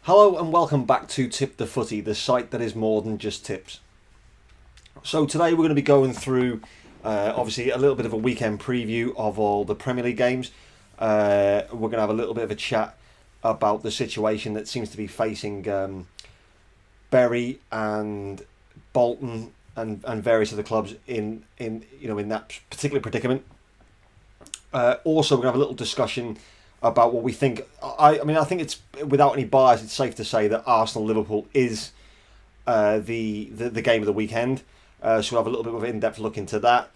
Hello and welcome back to Tip the Footy, the site that is more than just tips. So today we're going to be going through, obviously, a little bit of a weekend preview of all the Premier League games. We're going to have a little bit of a chat about the situation that seems to be facing Bury and Bolton and various other clubs in that particular predicament. Also, we're going to have a little discussion about what we think. I think it's, without any bias, it's safe to say that Arsenal-Liverpool is the game of the weekend. So we'll have a little bit of an in-depth look into that.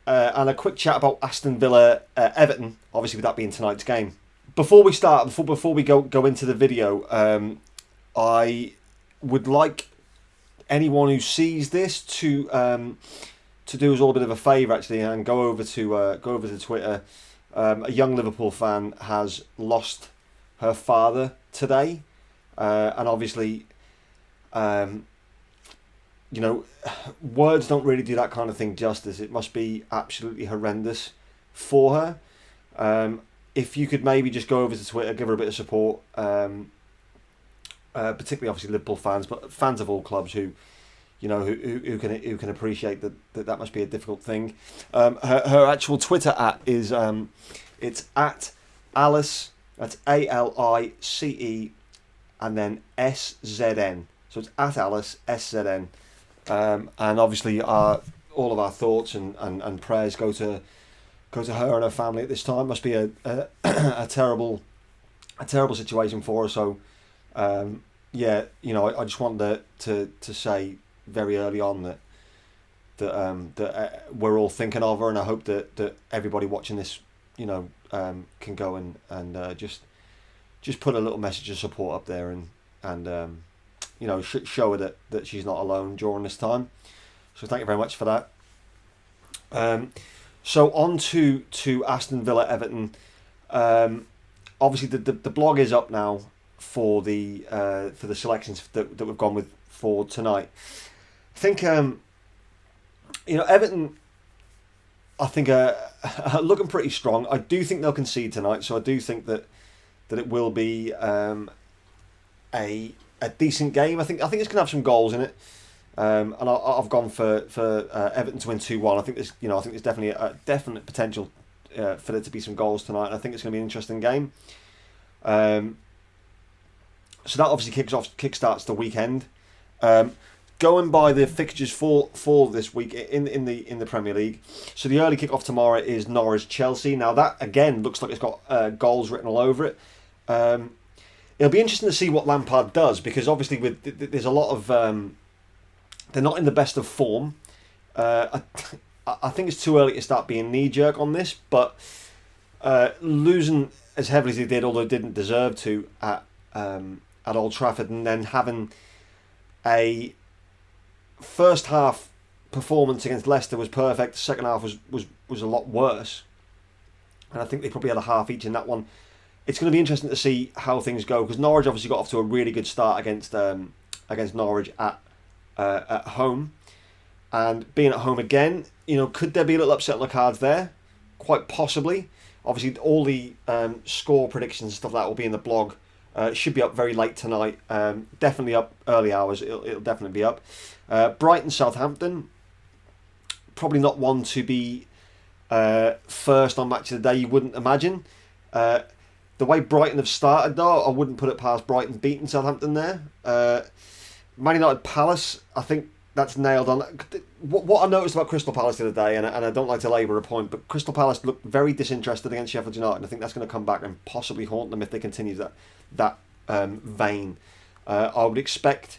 And a quick chat about Aston Villa Everton, obviously with that being tonight's game. Before we start, before we go into the video, I would like anyone who sees this to do us all a bit of a favour actually, and go over to Twitter. A young Liverpool fan has lost her father today, and obviously, words don't really do that kind of thing justice. It must be absolutely horrendous for her. If you could maybe just go over to Twitter, give her a bit of support, particularly obviously Liverpool fans, but fans of all clubs who can appreciate that must be a difficult thing. Her actual Twitter is it's at Alice. That's ALICE and then SZN. So it's at Alice SZN. And obviously all of our thoughts and prayers go to her and her family at this time. Must be a terrible situation for her. So I just wanted to say very early on that we're all thinking of her, and I hope that everybody watching this, can go and just put a little message of support up there and show her that she's not alone during this time. So thank you very much for that. So on to Aston Villa Everton. Obviously the blog is up now for the selections that we've gone with for tonight. I think Everton, I think are looking pretty strong. I do think they'll concede tonight, so I do think that it will be a decent game. I think it's going to have some goals in it, and I've gone for Everton to win 2-1. I think there's definitely a definite potential for there to be some goals tonight. And I think it's going to be an interesting game. So that obviously kickstarts the weekend. Going by the fixtures for this week in the Premier League, so the early kick-off tomorrow is Norwich-Chelsea. Now that again looks like it's got goals written all over it. It'll be interesting to see what Lampard does, because obviously there's a lot of they're not in the best of form. I think it's too early to start being knee-jerk on this, but losing as heavily as they did, although they didn't deserve to, at Old Trafford, and then having a first half performance against Leicester was perfect. The second half was a lot worse, and I think they probably had a half each in that one. It's going to be interesting to see how things go, because Norwich obviously got off to a really good start against Norwich at home, and being at home again, could there be a little upset on the cards there? Quite possibly. Obviously, all the score predictions and stuff like that will be in the blog. It should be up very late tonight. Definitely up early hours. It'll definitely be up. Brighton Southampton, probably not one to be first on match of the day, you wouldn't imagine. The way Brighton have started though, I wouldn't put it past Brighton beating Southampton there. Man United Palace, I think that's nailed on. What I noticed about Crystal Palace the other day, and I don't like to labour a point, but Crystal Palace looked very disinterested against Sheffield United, and I think that's going to come back and possibly haunt them if they continue that vein. I would expect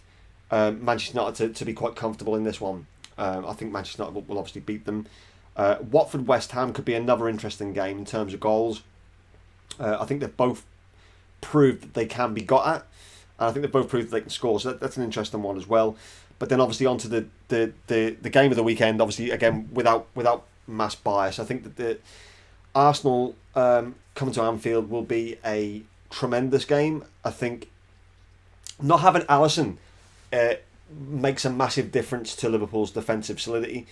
Manchester United to be quite comfortable in this one. I think Manchester United will obviously beat them. Watford West Ham could be another interesting game in terms of goals. I think they've both proved that they can be got at, and I think they've both proved that they can score, so that's an interesting one as well. But then obviously onto the game of the weekend, obviously again without mass bias, I think that the Arsenal coming to Anfield will be a tremendous game. I think not having Alisson makes a massive difference to Liverpool's defensive solidity.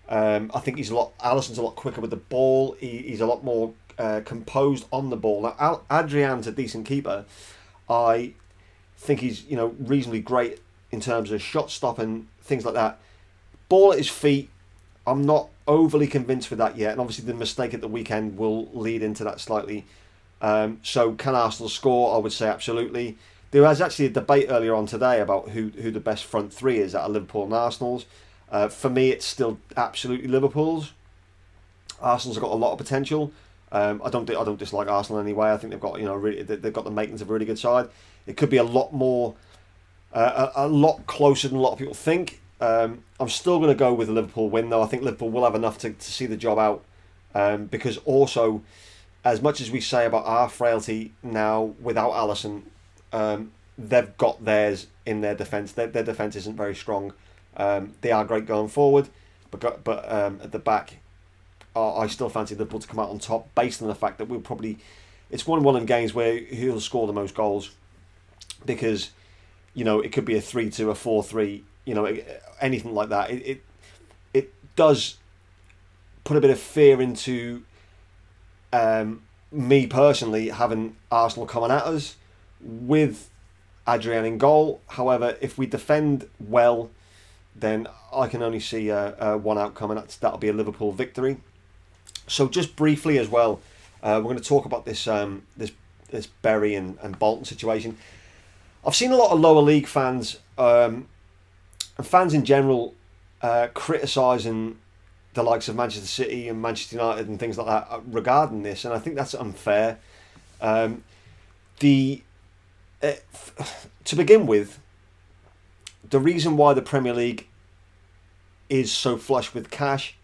I think Alisson's a lot quicker with the ball. He's a lot more composed on the ball. Now, Adrian's a decent keeper. I think he's, reasonably great in terms of shot stopping, things like that. Ball at his feet, I'm not overly convinced with that yet. And obviously the mistake at the weekend will lead into that slightly. So can Arsenal score? I would say absolutely. There was actually a debate earlier on today about who the best front three is out of Liverpool and Arsenal's. For me, it's still absolutely Liverpool's. Arsenal's got a lot of potential. I don't dislike Arsenal anyway. I think they've got they've got the makings of a really good side. It could be a lot more, a lot closer than a lot of people think. I'm still going to go with the Liverpool win though. I think Liverpool will have enough to see the job out. Because also, as much as we say about our frailty now without Alisson, they've got theirs in their defence. Their defence isn't very strong. They are great going forward, but at the back, I still fancy Liverpool to come out on top based on the fact that it's one of them games where he'll score the most goals, because it could be a 3-2, a 4-3, anything like that. It does put a bit of fear into me personally, having Arsenal coming at us with Adrian in goal. However, if we defend well, then I can only see one outcome, and that'll be a Liverpool victory. So just briefly as well, we're going to talk about this Bury and Bolton situation. I've seen a lot of lower league fans and fans in general criticising the likes of Manchester City and Manchester United and things like that regarding this, and I think that's unfair. To begin with, the reason why the Premier League is so flush with cash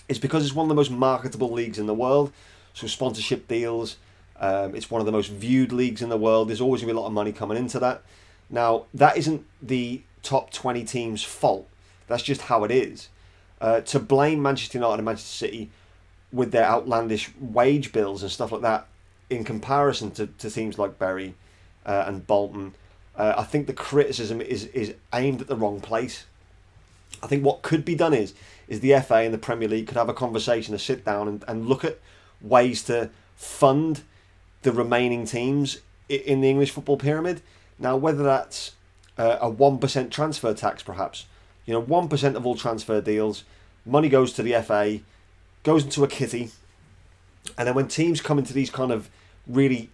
is because it's one of the most marketable leagues in the world. So sponsorship deals, it's one of the most viewed leagues in the world. There's always going to be a lot of money coming into that. Now, that isn't the top 20 teams' fault. That's just how it is. To blame Manchester United and Manchester City with their outlandish wage bills and stuff like that in comparison to teams like Bury and Bolton, I think the criticism is aimed at the wrong place. I think what could be done is the FA and the Premier League could have a conversation, to sit down and look at ways to fund the remaining teams in the English football pyramid. Now, whether that's a 1% transfer tax, perhaps, 1% of all transfer deals, money goes to the FA, goes into a kitty, and then when teams come into these kind of really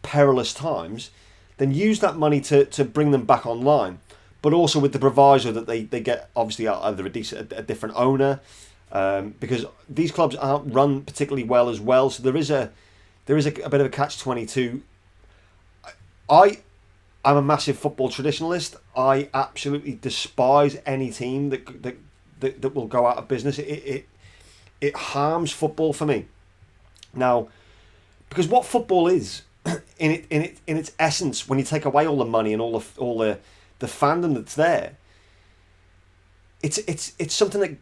perilous times, then use that money to bring them back online, but also with the proviso that they get obviously either a different owner, because these clubs aren't run particularly well as well. So there is a bit of a catch-22. I'm a massive football traditionalist. I absolutely despise any team that will go out of business. It harms football for me. Now, because what football is in its essence, when you take away all the money and all the fandom that's there, it's something that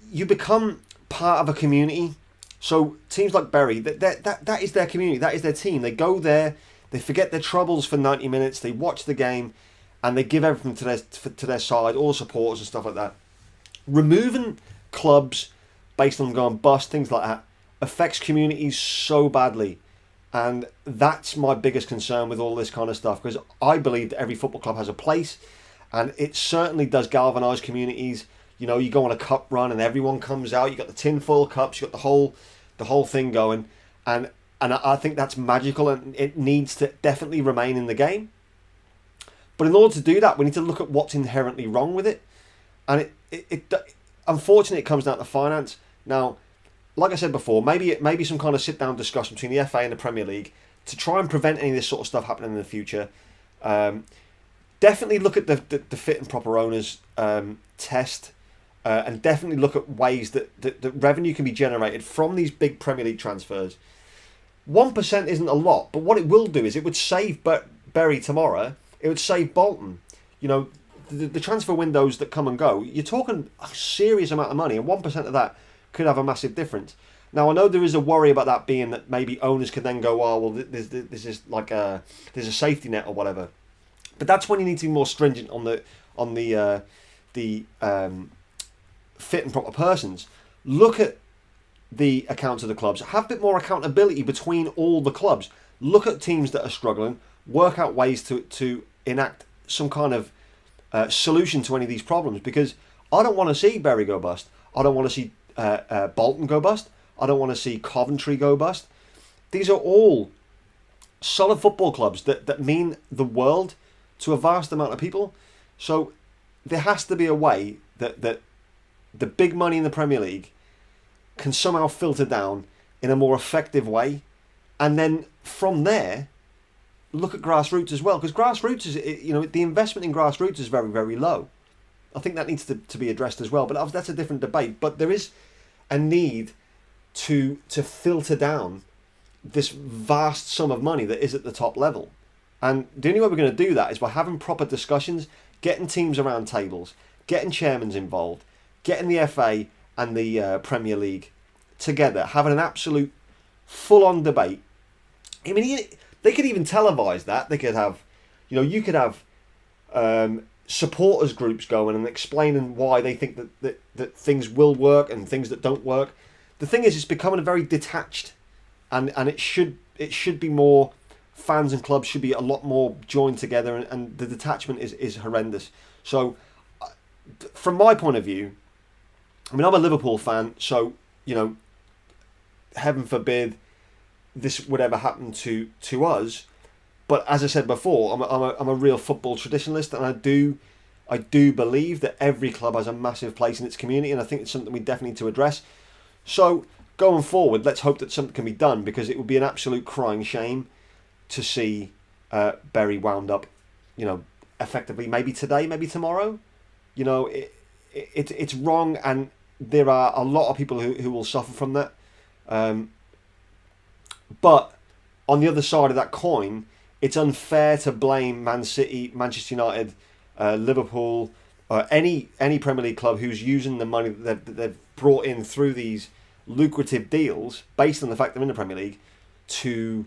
you become part of a community. So teams like Bury, that is their community, that is their team. They go there, they forget their troubles for 90 minutes, they watch the game, and they give everything to their side, all supporters and stuff like that. Removing clubs based on going bust, things like that, affects communities so badly. And that's my biggest concern with all this kind of stuff, because I believe that every football club has a place, and it certainly does galvanise communities. You go on a cup run and everyone comes out, you got the tinfoil cups, you got the whole thing going, and I think that's magical, and it needs to definitely remain in the game. But in order to do that, we need to look at what's inherently wrong with it, and it unfortunately it comes down to finance. Now, like I said before, maybe some kind of sit-down discussion between the FA and the Premier League to try and prevent any of this sort of stuff happening in the future. Definitely look at the fit and proper owners test, and definitely look at ways that revenue can be generated from these big Premier League transfers. 1% isn't a lot, but what it will do is it would save Bury tomorrow. It would save Bolton. The transfer windows that come and go, you're talking a serious amount of money, and 1% of that could have a massive difference. Now, I know there is a worry about that being that maybe owners could then go, oh, well, this is like there's a safety net or whatever. But that's when you need to be more stringent on the fit and proper persons. Look at the accounts of the clubs. Have a bit more accountability between all the clubs. Look at teams that are struggling. work out ways to enact some kind of solution to any of these problems, because I don't want to see Bury go bust. I don't want to see Bolton go bust. I don't want to see Coventry go bust. These are all solid football clubs that mean the world to a vast amount of people. So there has to be a way that the big money in the Premier League can somehow filter down in a more effective way, and then from there look at grassroots as well, because grassroots is, the investment in grassroots is very, very low. I think that needs to be addressed as well, but that's a different debate. But there is a need to filter down this vast sum of money that is at the top level. And the only way we're going to do that is by having proper discussions, getting teams around tables, getting chairmans involved, getting the FA and the Premier League together, having an absolute full-on debate. I mean, they could even televise that. They could have, you could have supporters groups going and explaining why they think that things will work and things that don't work. The thing is, it's becoming a very detached, and it should be more. Fans and clubs should be a lot more joined together, and the detachment is horrendous. So, from my point of view, I mean, I'm a Liverpool fan, so heaven forbid this would ever happen to us. But as I said before, I'm a real football traditionalist, and I do believe that every club has a massive place in its community, and I think it's something we definitely need to address. So going forward, let's hope that something can be done, because it would be an absolute crying shame to see Bury wound up, effectively maybe today, maybe tomorrow. It's wrong, and there are a lot of people who will suffer from that. But on the other side of that coin, it's unfair to blame Man City, Manchester United, Liverpool, or any Premier League club who's using the money that they've brought in through these lucrative deals based on the fact they're in the Premier League to...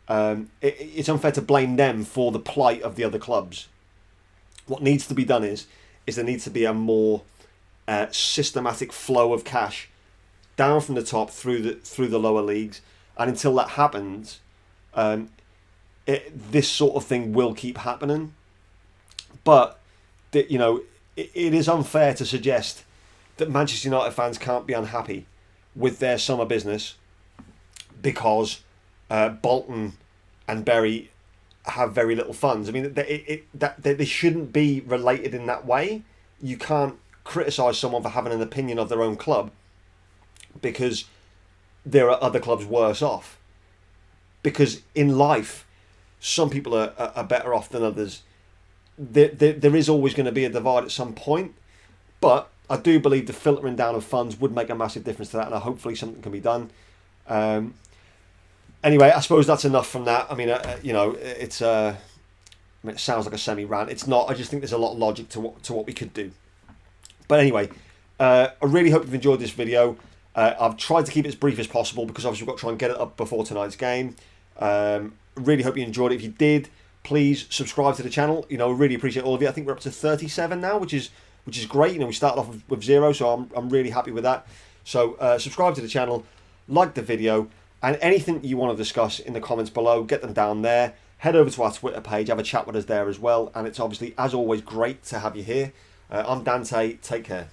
it's unfair to blame them for the plight of the other clubs. What needs to be done is there needs to be a more systematic flow of cash down from the top through the lower leagues, and until that happens, this sort of thing will keep happening. But it is unfair to suggest that Manchester United fans can't be unhappy with their summer business because Bolton and Bury have very little funds. I mean, they shouldn't be related in that way. You can't criticise someone for having an opinion of their own club because there are other clubs worse off. Because in life, some people are better off than others. There is always going to be a divide at some point, but I do believe the filtering down of funds would make a massive difference to that, and hopefully something can be done. Anyway, I suppose that's enough from that. I mean, it sounds like a semi-rant. It's not. I just think there's a lot of logic to what we could do. But anyway, I really hope you've enjoyed this video. I've tried to keep it as brief as possible because obviously we've got to try and get it up before tonight's game. Really hope you enjoyed it. If you did, please subscribe to the channel. I really appreciate all of you. I think we're up to 37 now, which is great. We started off with 0, so I'm really happy with that. So subscribe to the channel, like the video, and anything you want to discuss in the comments below, get them down there. Head over to our Twitter page, have a chat with us there as well. And it's obviously, as always, great to have you here. I'm Dante. Take care.